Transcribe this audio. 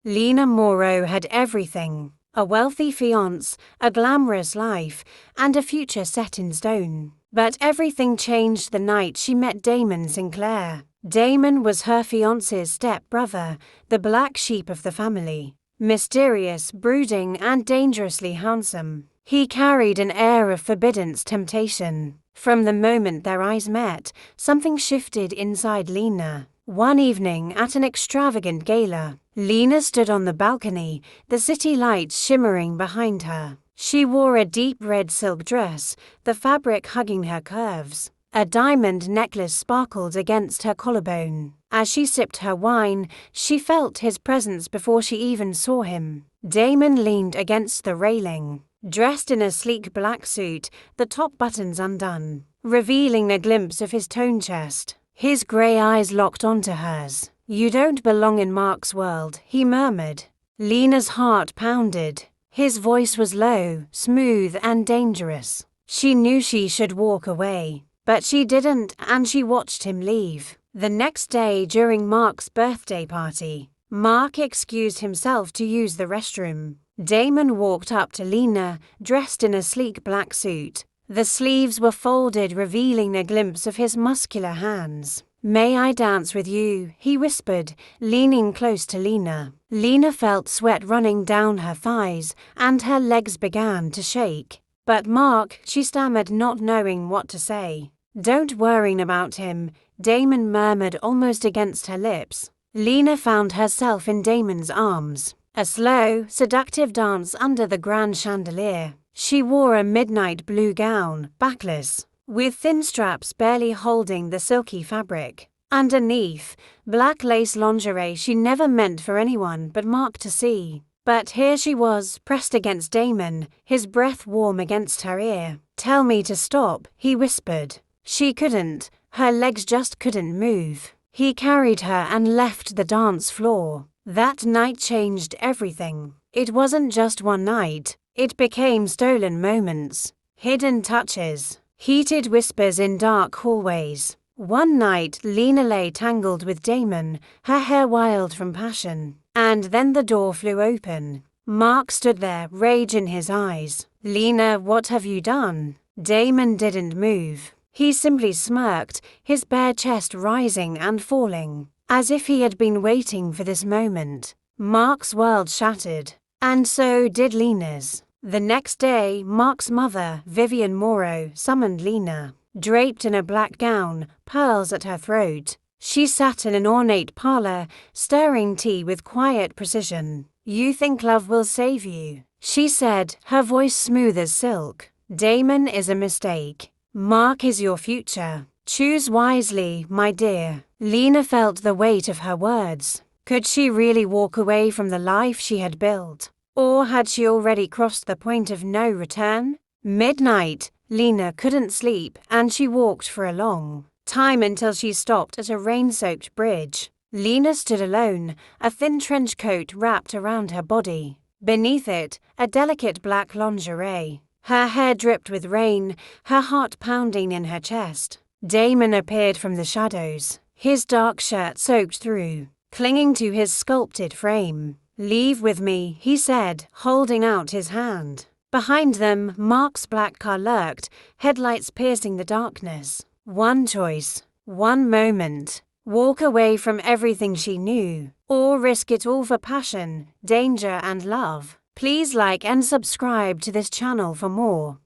Lena Morrow had everything: a wealthy fiancé, a glamorous life, and a future set in stone. But everything changed the night she met Damon Sinclair. Damon was her fiancé's stepbrother, the black sheep of the family. Mysterious, brooding, and dangerously handsome, he carried an air of forbidden temptation. From the moment their eyes met, something shifted inside Lena. One evening at an extravagant gala, Lena stood on the balcony, the city lights shimmering behind her. She wore a deep red silk dress, the fabric hugging her curves. A diamond necklace sparkled against her collarbone. As she sipped her wine, she felt his presence before she even saw him. Damon leaned against the railing, dressed in a sleek black suit, the top buttons undone, revealing a glimpse of his toned chest. His grey eyes locked onto hers. "You don't belong in Mark's world," he murmured. Lena's heart pounded. His voice was low, smooth, and dangerous. She knew she should walk away, but she didn't, and she watched him leave. The next day, during Mark's birthday party, Mark excused himself to use the restroom. Damon walked up to Lena, dressed in a sleek black suit. The sleeves were folded, revealing a glimpse of his muscular hands. "May I dance with you?" he whispered, leaning close to Lena. Lena felt sweat running down her thighs, and her legs began to shake. "But Mark," she stammered, not knowing what to say. "Don't worry about him," Damon murmured almost against her lips. Lena found herself in Damon's arms. A slow, seductive dance under the grand chandelier. She wore a midnight blue gown, backless, with thin straps barely holding the silky fabric. Underneath, black lace lingerie she never meant for anyone but Mark to see. But here she was, pressed against Damon, his breath warm against her ear. "Tell me to stop," he whispered. She couldn't, her legs just couldn't move. He carried her and left the dance floor. That night changed everything. It wasn't just one night. It became stolen moments, hidden touches, heated whispers in dark hallways. One night, Lena lay tangled with Damon, her hair wild from passion. And then the door flew open. Mark stood there, rage in his eyes. "Lena, what have you done?" Damon didn't move. He simply smirked, his bare chest rising and falling, as if he had been waiting for this moment. Mark's world shattered. And so did Lena's. The next day, Mark's mother, Vivian Morrow, summoned Lena. Draped in a black gown, pearls at her throat, she sat in an ornate parlor, stirring tea with quiet precision. "You think love will save you," she said, her voice smooth as silk. "Damon is a mistake. Mark is your future. Choose wisely, my dear." Lena felt the weight of her words. Could she really walk away from the life she had built? Or had she already crossed the point of no return? Midnight, Lena couldn't sleep, and she walked for a long time until she stopped at a rain-soaked bridge. Lena stood alone, a thin trench coat wrapped around her body. Beneath it, a delicate black lingerie. Her hair dripped with rain, her heart pounding in her chest. Damon appeared from the shadows, his dark shirt soaked through, clinging to his sculpted frame. "Leave with me," he said, holding out his hand. Behind them, Mark's black car lurked, headlights piercing the darkness. One choice, one moment. Walk away from everything she knew, or risk it all for passion, danger, and love. Please like and subscribe to this channel for more.